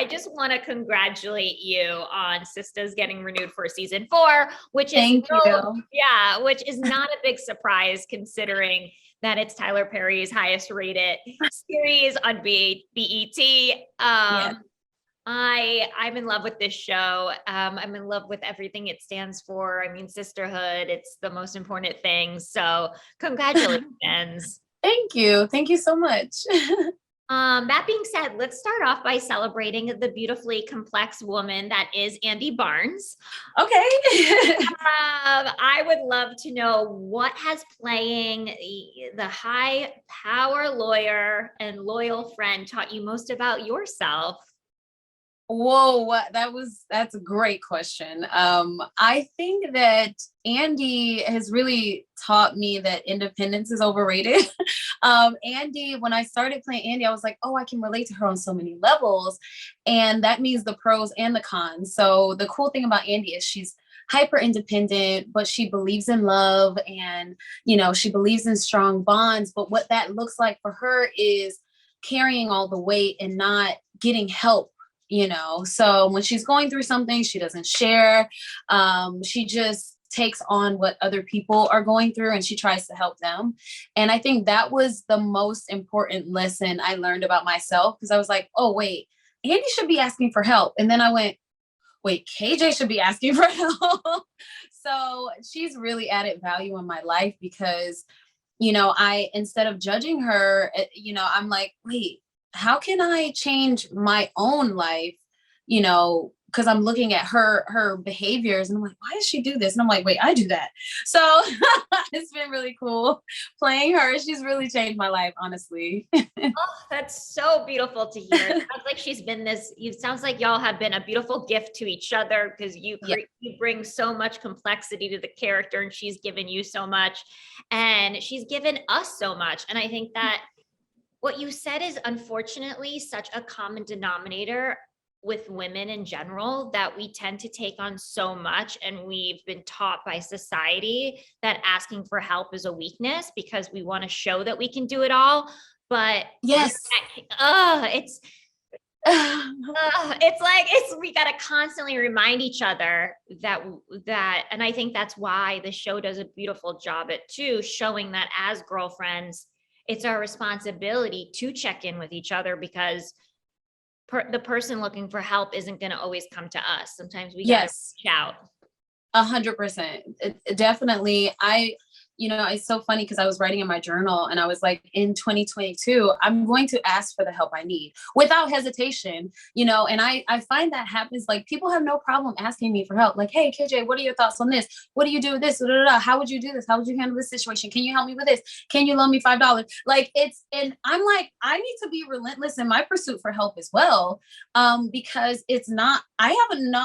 I just want to congratulate you on Sistas getting renewed for season 4, which is Thank you. which is not a big surprise considering that it's Tyler Perry's highest rated series on BET. Yeah. I'm in love with this show. I'm in love with everything it stands for. I mean, sisterhood, it's the most important thing. So congratulations. Thank you. Thank you so much. That being said, let's start off by celebrating the beautifully complex woman that is Andy Barnes. Okay. I would love to know what has playing the high power lawyer and loyal friend taught you most about yourself. Whoa, that's a great question. I think that Andy has really taught me that independence is overrated. Andy, when I started playing Andy, I was like, oh, I can relate to her on so many levels. And that means the pros and the cons. So the cool thing about Andy is she's hyper independent, but she believes in love and, she believes in strong bonds. But what that looks like for her is carrying all the weight and not getting help. So when she's going through something, she doesn't share. She just takes on what other people are going through and she tries to help them. And I think that was the most important lesson I learned about myself, because I was like, oh, wait, Andy should be asking for help. And then I went, wait, KJ should be asking for help. So she's really added value in my life because, instead of judging her, I'm like, wait, how can I change my own life? Because I'm looking at her behaviors and I'm like, why does she do this? And I'm like, wait, I do that. So it's been really cool playing her. She's really changed my life, honestly. Oh, that's so beautiful to hear. It sounds like she's been it sounds like y'all have been a beautiful gift to each other because you bring so much complexity to the character and she's given you so much and she's given us so much. And I think that what you said is unfortunately such a common denominator with women in general, that we tend to take on so much, and we've been taught by society that asking for help is a weakness because we want to show that we can do it all. But yes, we got to constantly remind each other that, and I think that's why the show does a beautiful job at too, showing that as girlfriends, it's our responsibility to check in with each other, because the person looking for help isn't going to always come to us. Sometimes we got to reach out. 100%. Definitely. It's so funny because I was writing in my journal and I was like, in 2022, I'm going to ask for the help I need without hesitation, and I find that happens. Like, people have no problem asking me for help. Like, hey, KJ, what are your thoughts on this? What do you do with this? How would you do this? How would you handle this situation? Can you help me with this? Can you loan me $5? And I'm like, I need to be relentless in my pursuit for help as well. Because I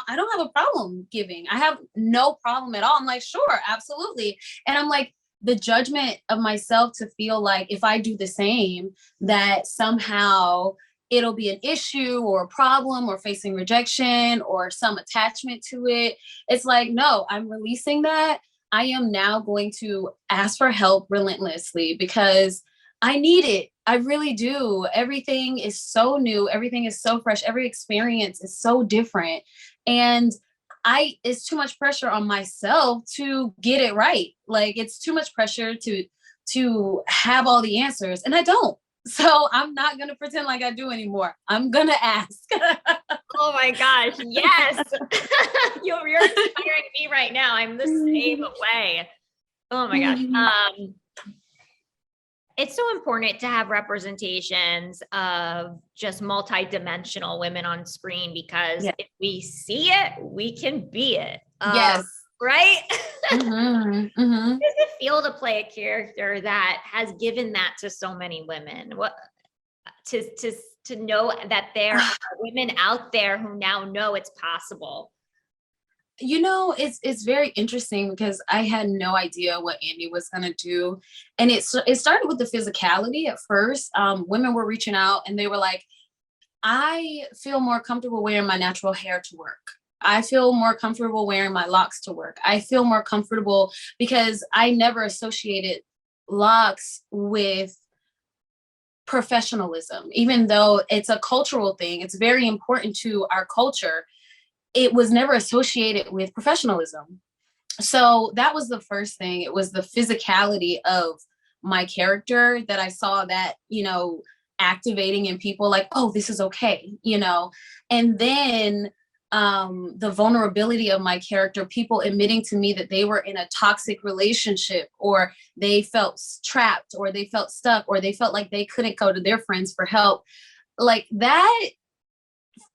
don't have a problem giving. I have no problem at all. I'm like, sure, absolutely. And I'm like, the judgment of myself to feel like if I do the same, that somehow it'll be an issue or a problem or facing rejection or some attachment to it. It's like, no, I'm releasing that. I am now going to ask for help relentlessly because I need it. I really do. Everything is so new. Everything is so fresh. Every experience is so different. And it's too much pressure on myself to get it right. Like, it's too much pressure to have all the answers, and I don't. So I'm not going to pretend like I do anymore. I'm going to ask. Oh my gosh. Yes. You're inspiring me right now. I'm the same way. Oh my gosh. It's so important to have representations of just multi-dimensional women on screen, because if we see it, we can be it. Yes. Right? Mm-hmm. How does it feel to play a character that has given that to so many women? What to know that there are women out there who now know it's possible? It's very interesting because I had no idea what Andy was going to do. And it started with the physicality at first. Women were reaching out and they were like, I feel more comfortable wearing my natural hair to work. I feel more comfortable wearing my locks to work. I feel more comfortable because I never associated locks with professionalism. Even though it's a cultural thing, it's very important to our culture, it was never associated with professionalism. So that was the first thing. It was the physicality of my character that I saw that, activating in people, like, oh, this is okay, and then the vulnerability of my character, people admitting to me that they were in a toxic relationship, or they felt trapped, or they felt stuck, or they felt like they couldn't go to their friends for help. Like that,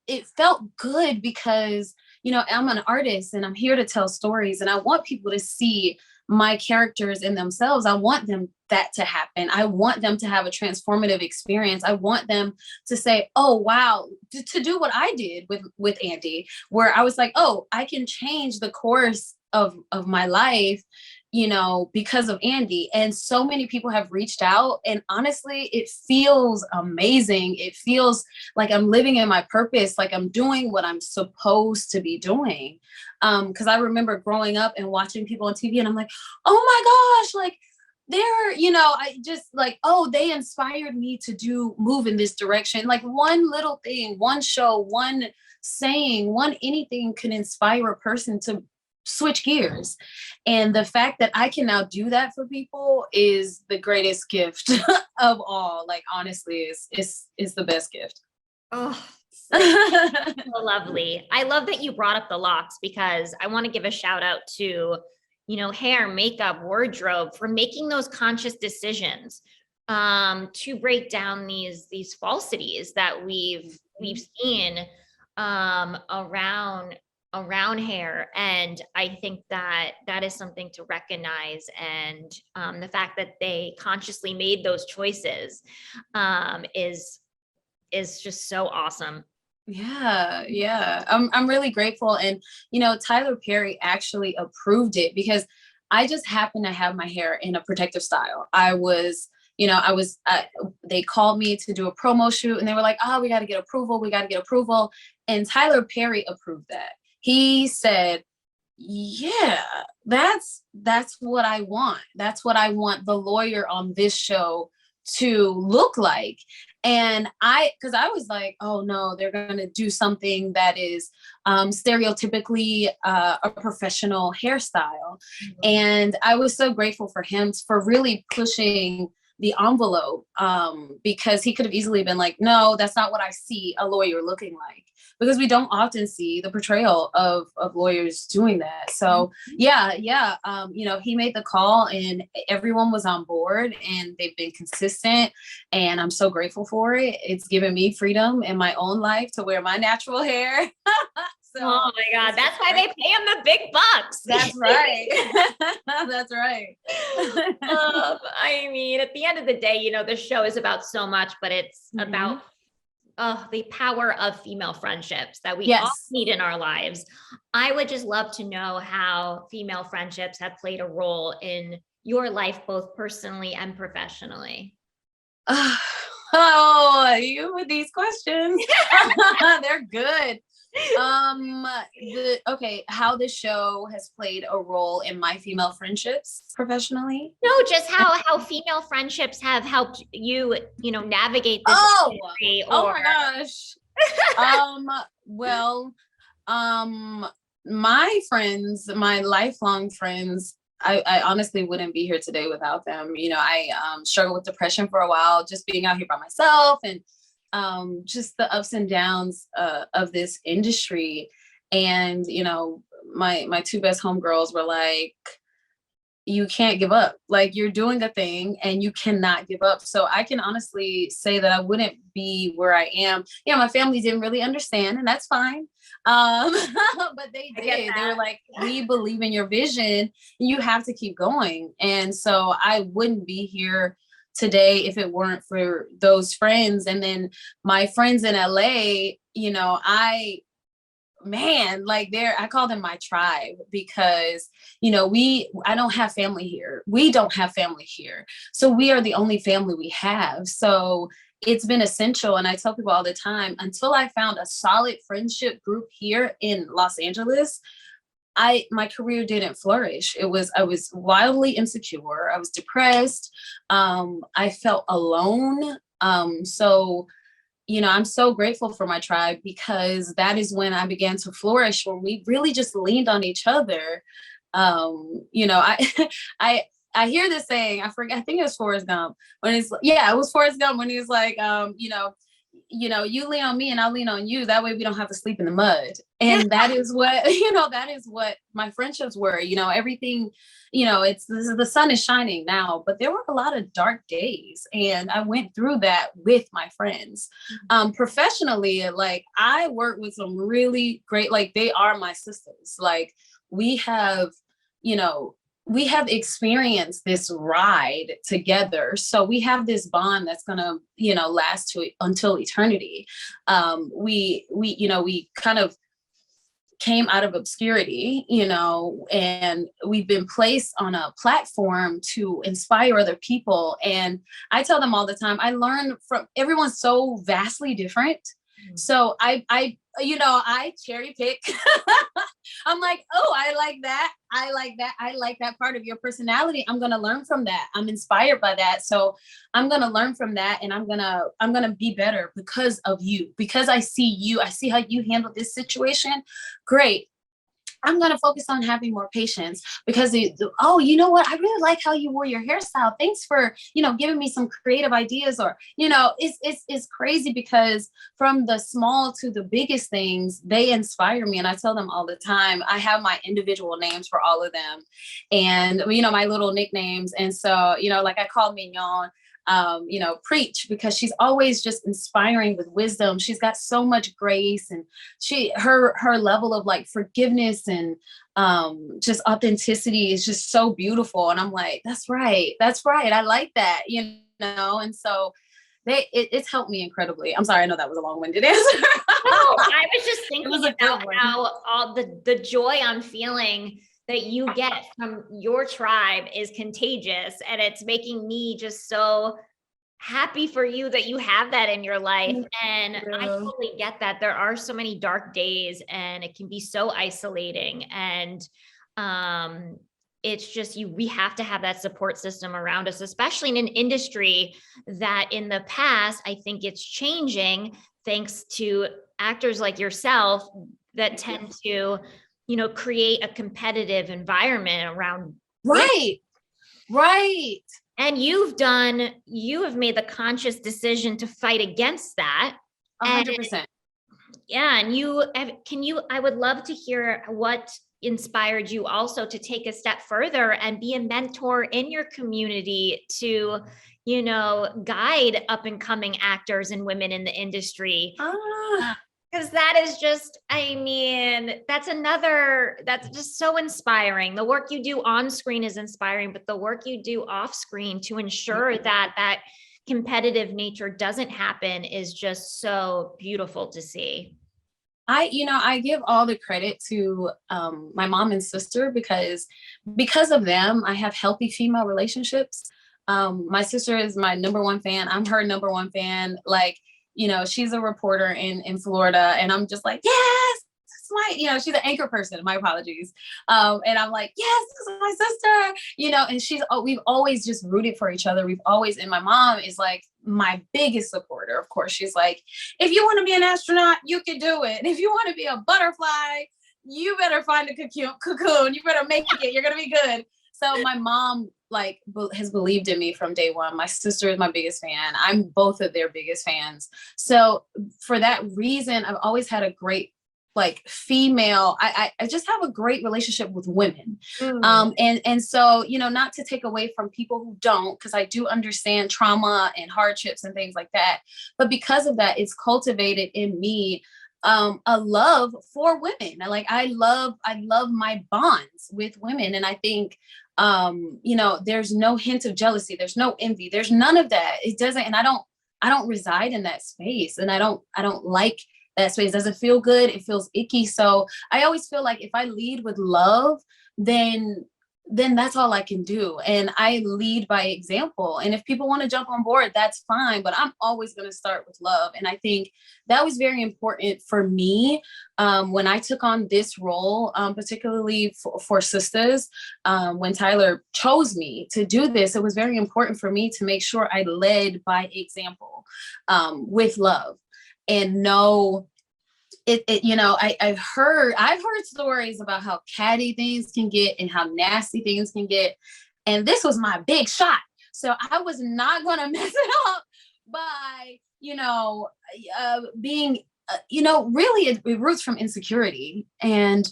it felt good because, I'm an artist and I'm here to tell stories, and I want people to see my characters in themselves. I want them that to happen. I want them to have a transformative experience. I want them to say, oh, wow, to do what I did with Andy, where I was like, oh, I can change the course of my life, because of Andy. And so many people have reached out, and honestly, it feels amazing. It feels like I'm living in my purpose, like I'm doing what I'm supposed to be doing. Because I remember growing up and watching people on TV, and I'm like, oh my gosh, like they're, I just like, oh, they inspired me to move in this direction. Like one little thing, one show, one saying, one anything can inspire a person to switch gears. And the fact that I can now do that for people is the greatest gift of all. Like, honestly, is the best gift. Oh, so lovely. I love that you brought up the locks, because I want to give a shout out to, hair, makeup, wardrobe, for making those conscious decisions to break down these falsities that we've seen around hair. And I think that is something to recognize. And the fact that they consciously made those choices is just so awesome. Yeah. I'm really grateful. And, Tyler Perry actually approved it because I just happened to have my hair in a protective style. They called me to do a promo shoot, and they were like, oh, we got to get approval. And Tyler Perry approved that. He said, yeah, that's what I want. That's what I want the lawyer on this show to look like. And because I was like, oh no, they're going to do something that is stereotypically a professional hairstyle. Mm-hmm. And I was so grateful for him for really pushing the envelope, because he could have easily been like, no, that's not what I see a lawyer looking like, because we don't often see the portrayal of lawyers doing that. So yeah. He made the call, and everyone was on board, and they've been consistent, and I'm so grateful for it. It's given me freedom in my own life to wear my natural hair. So, oh my God, that's why they pay him the big bucks. That's right. That's right. I mean, at the end of the day, the show is about so much, but it's about the power of female friendships that we all need in our lives. I would just love to know how female friendships have played a role in your life, both personally and professionally. Oh, you with these questions. They're good. How the show has played a role in my female friendships professionally. No, just how female friendships have helped you, navigate this industry. Oh my gosh. My friends, my lifelong friends, I honestly wouldn't be here today without them. I struggled with depression for a while, just being out here by myself, and just the ups and downs of this industry. And, my two best homegirls were like, you can't give up. Like, you're doing a thing and you cannot give up. So I can honestly say that I wouldn't be where I am. Yeah, my family didn't really understand, and that's fine. But they did. They were like, we believe in your vision. You have to keep going. And so I wouldn't be here today if it weren't for those friends. And then my friends in LA, I call them my tribe, because, I don't have family here. We don't have family here. So we are the only family we have. So it's been essential. And I tell people all the time, until I found a solid friendship group here in Los Angeles, my career didn't flourish. I was wildly insecure. I was depressed. I felt alone. So, I'm so grateful for my tribe, because that is when I began to flourish, when we really just leaned on each other. I, I, I hear this saying, I forget, I think it was Forrest Gump, it was Forrest Gump when he was like, you lean on me and I'll lean on you. That way we don't have to sleep in the mud. And that is what, that is what my friendships were, everything, the sun is shining now, but there were a lot of dark days. And I went through that with my friends. Professionally, like I work with some really great, like they are my sisters. Like we have, you know, we have experienced this ride together. So we have this bond that's gonna, last until eternity. We kind of came out of obscurity, and we've been placed on a platform to inspire other people. And I tell them all the time, I learn from everyone's so vastly different. So I cherry pick. I'm like, oh, I like that. I like that. I like that part of your personality. I'm going to learn from that. I'm inspired by that. So I'm going to learn from that. And I'm going to be better because of you, because I see you. I see how you handle this situation. Great. I'm going to focus on having more patience, because you know what? I really like how you wore your hairstyle. Thanks for, giving me some creative ideas. Or, it's crazy, because from the small to the biggest things, they inspire me. And I tell them all the time, I have my individual names for all of them, and, my little nicknames. And so, like I call Mignon, preach, because she's always just inspiring with wisdom. She's got so much grace, and her level of like forgiveness and just authenticity is just so beautiful. And I'm like, that's right. I like that, and so it's helped me incredibly. I'm sorry, I know that was a long-winded answer. No, I was just thinking about how all the joy I'm feeling that you get from your tribe is contagious, and it's making me just so happy for you that you have that in your life. And I totally get that there are so many dark days, and it can be so isolating, and it's just we have to have that support system around us, especially in an industry that in the past, I think it's changing thanks to actors like yourself that tend to create a competitive environment around. Right. And you have made the conscious decision to fight against that. 100%. Yeah. And I would love to hear what inspired you also to take a step further and be a mentor in your community to, guide up and coming actors and women in the industry. Because that is just, that's just so inspiring. The work you do on screen is inspiring, but the work you do off screen to ensure that competitive nature doesn't happen is just so beautiful to see. I give all the credit to my mom and sister, because of them, I have healthy female relationships. My sister is my number one fan. I'm her number one fan. Like, she's a reporter in Florida, and I'm just like, yes, she's an anchor person. My apologies. And I'm like, yes, this is my sister, and we've always just rooted for each other. And my mom is like my biggest supporter. Of course, she's like, if you want to be an astronaut, you can do it. If you want to be a butterfly, you better find a cocoon. You better make it. You're going to be good. So my mom has believed in me from day one. My sister is my biggest fan. I'm both of their biggest fans. So for that reason, I've always had a great female, I just have a great relationship with women. And so, not to take away from people who don't, because I do understand trauma and hardships and things like that. But because of that, it's cultivated in me a love for women. I love my bonds with women. And I think, there's no hint of jealousy. There's no envy. There's none of that. It doesn't, and I don't reside in that space. And I don't like that space. It doesn't feel good. It feels icky. So I always feel like if I lead with love, then that's all I can do. And I lead by example. And if people want to jump on board, that's fine. But I'm always going to start with love. And I think that was very important for me when I took on this role, particularly for Sistas. When Tyler chose me to do this, it was very important for me to make sure I led by example. people with love and know I've heard stories about how catty things can get and how nasty things can get. And this was my big shot. So I was not going to mess it up by, being, really it roots from insecurity. I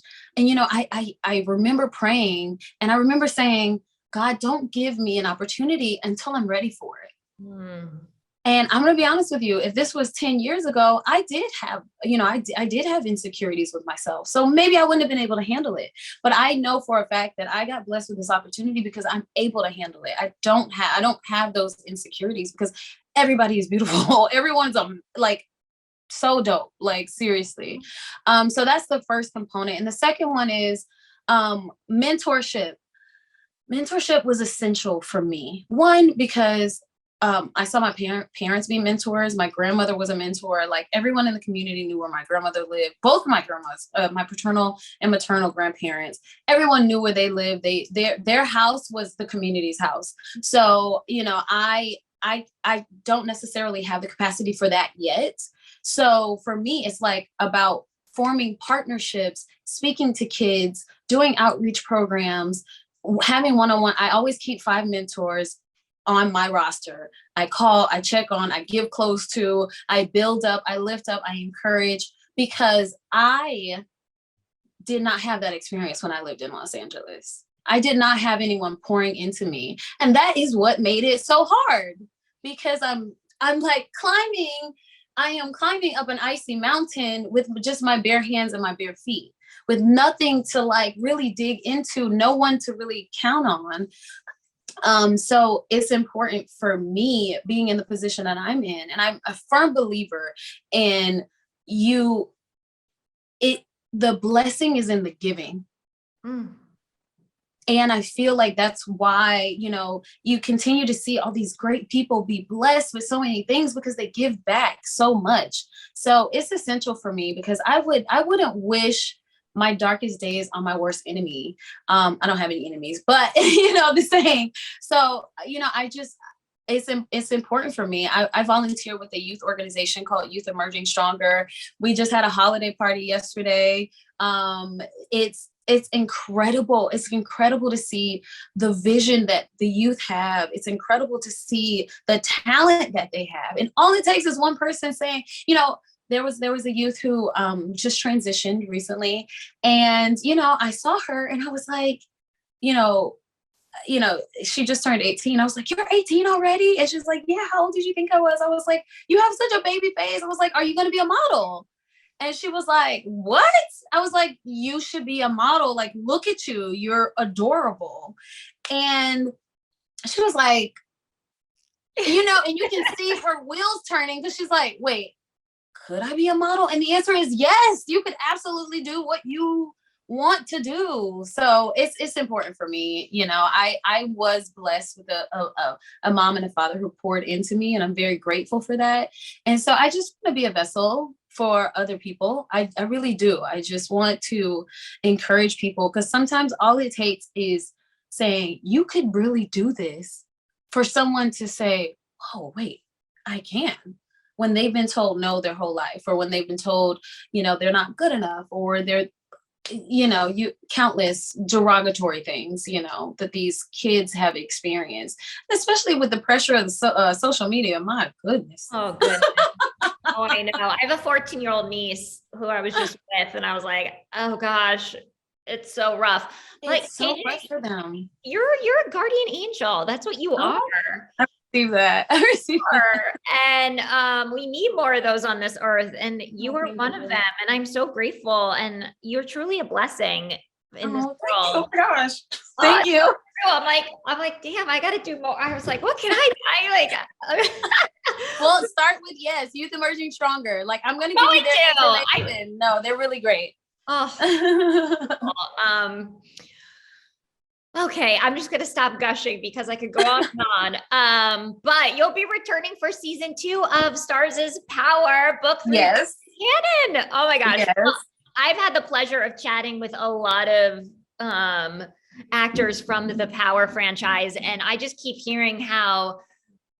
remember praying and I remember saying, God, don't give me an opportunity until I'm ready for it. Mm. And I'm going to be honest with you, if this was 10 years ago, I did have, I did have insecurities with myself. So maybe I wouldn't have been able to handle it. But I know for a fact that I got blessed with this opportunity because I'm able to handle it. I don't have those insecurities because everybody is beautiful. Everyone's like so dope, like seriously. So that's the first component. And the second one is mentorship. Mentorship was essential for me. One, because I saw my parents be mentors. My grandmother was a mentor. Like everyone in the community knew where my grandmother lived. Both of my grandmas, my paternal and maternal grandparents, everyone knew where they lived. Their house was the community's house. So, I don't necessarily have the capacity for that yet. So for me, it's like about forming partnerships, speaking to kids, doing outreach programs, having one-on-one. I always keep 5 mentors on my roster. I call, I check on, I give close to, I build up, I lift up, I encourage, because I did not have that experience when I lived in Los Angeles. I did not have anyone pouring into me. And that is what made it so hard, because I'm like I am climbing up an icy mountain with just my bare hands and my bare feet, with nothing to like really dig into, no one to really count on. So it's important for me being in the position that I'm in, and I'm a firm believer in the blessing is in the giving. Mm. And I feel like that's why, you continue to see all these great people be blessed with so many things because they give back so much. So it's essential for me because I wouldn't wish my darkest days on my worst enemy. I don't have any enemies, but the saying. So, it's important for me. I volunteer with a youth organization called Youth Emerging Stronger. We just had a holiday party yesterday. It's incredible. It's incredible to see the vision that the youth have. It's incredible to see the talent that they have. And all it takes is one person saying, there was a youth who just transitioned recently. And, I saw her and I was like, she just turned 18. I was like, you're 18 already? And she's like, yeah, how old did you think I was? I was like, you have such a baby face. I was like, are you going to be a model? And she was like, what? I was like, you should be a model. Like, look at you. You're adorable. And she was like, and you can see her wheels turning because she's like, wait, could I be a model? And the answer is yes, you could absolutely do what you want to do. So it's important for me. I was blessed with a mom and a father who poured into me, and I'm very grateful for that. And so I just want to be a vessel for other people. I really do. I just want to encourage people, because sometimes all it takes is saying, you could really do this, for someone to say, oh, wait, I can. When they've been told no their whole life, or when they've been told, they're not good enough, or they're, countless derogatory things, that these kids have experienced, especially with the pressure of the social media. My goodness. Oh, goodness. Oh, I know. I have a 14-year-old niece who I was just with, and I was like, oh gosh, it's so rough. It's so rough for them. You're a guardian angel. That's what you are. I receive that. And we need more of those on this earth, and you are one of them. And I'm so grateful, and you're truly a blessing in this world. Oh my gosh. Thank you. I'm like, damn, I got to do more. I was like, what can I Well, start with Youth Emerging Stronger. Like, I'm going to give you their information. No, they're really great. Oh. Okay, I'm just going to stop gushing because I could go on and on. But you'll be returning for season 2 of STARZ' Power, book 3. Yes. Kanan. Oh my gosh. Yes. I've had the pleasure of chatting with a lot of actors from the Power franchise, and I just keep hearing how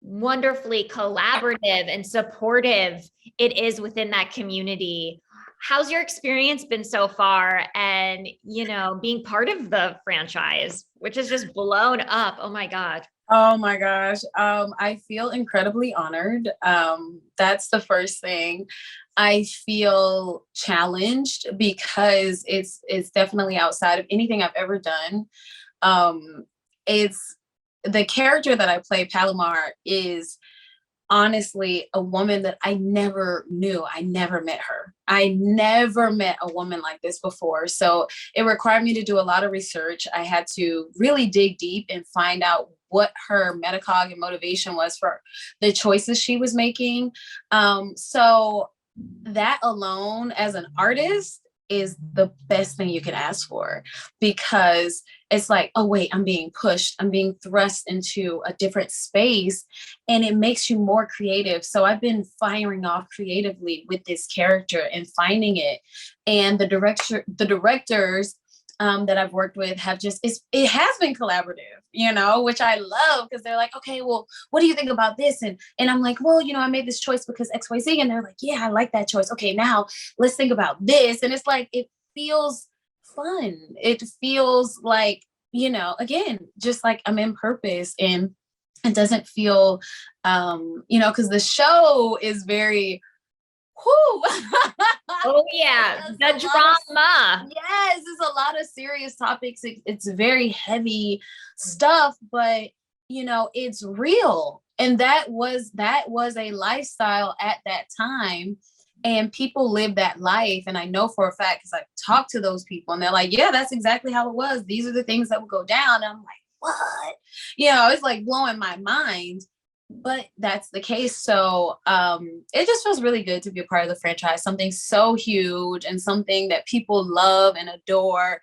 wonderfully collaborative and supportive it is within that community. How's your experience been so far? And, you know, being part of the franchise, which is just blown up. Oh my God. Oh my gosh. I feel incredibly honored. That's the first thing. I feel challenged because it's definitely outside of anything I've ever done. It's the character that I play, Palomar, is honestly a woman that I never knew. I never met her. I never met a woman like this before. So it required me to do a lot of research. I had to really dig deep and find out what her metacog and motivation was for the choices she was making. So that alone as an artist is the best thing you can ask for, because it's like, oh wait, I'm being pushed, I'm being thrust into a different space, and it makes you more creative. So I've been firing off creatively with this character and finding it. And the directors that I've worked with have just, it has been collaborative, you know, which I love, because they're like, okay, well, what do you think about this? And I'm like, well, you know, I made this choice because XYZ. And they're like, yeah, I like that choice. Okay, now let's think about this. And it's like, it feels fun. It feels like, you know, again, just like I'm in purpose, and it doesn't feel, you know, because the show is very, whoo. Oh yeah, the drama. Yes, it's a lot of serious topics. It's very heavy stuff, but you know, it's real. And that was a lifestyle at that time. And people live that life. And I know for a fact, because I talked to those people and they're like, yeah, that's exactly how it was. These are the things that would go down. And I'm like, what? You know, it's like blowing my mind. But that's the case. So it just feels really good to be a part of the franchise, something so huge and something that people love and adore.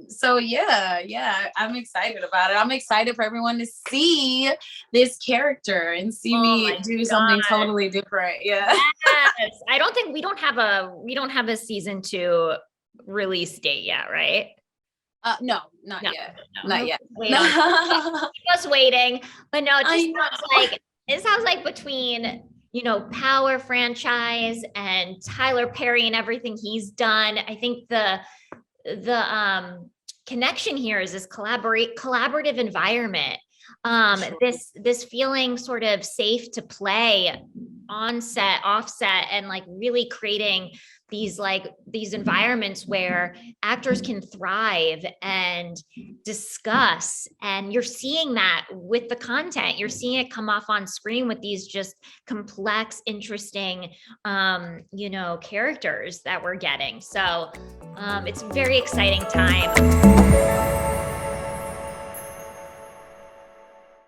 So yeah, I'm excited about it. I'm excited for everyone to see this character and see me do something totally different. Yeah. Yes. I don't think we don't have a season 2 release date yet, right? No, not yet. Not yet. Wait on keep us waiting. But no, it sounds like between, you know, Power franchise and Tyler Perry and everything he's done, I think the connection here is this collaborative environment. This feeling sort of safe to play on set, offset, and like really creating these environments where actors can thrive and discuss. And you're seeing that with the content. You're seeing it come off on screen with these just complex, interesting, you know, characters that we're getting. So it's a very exciting time.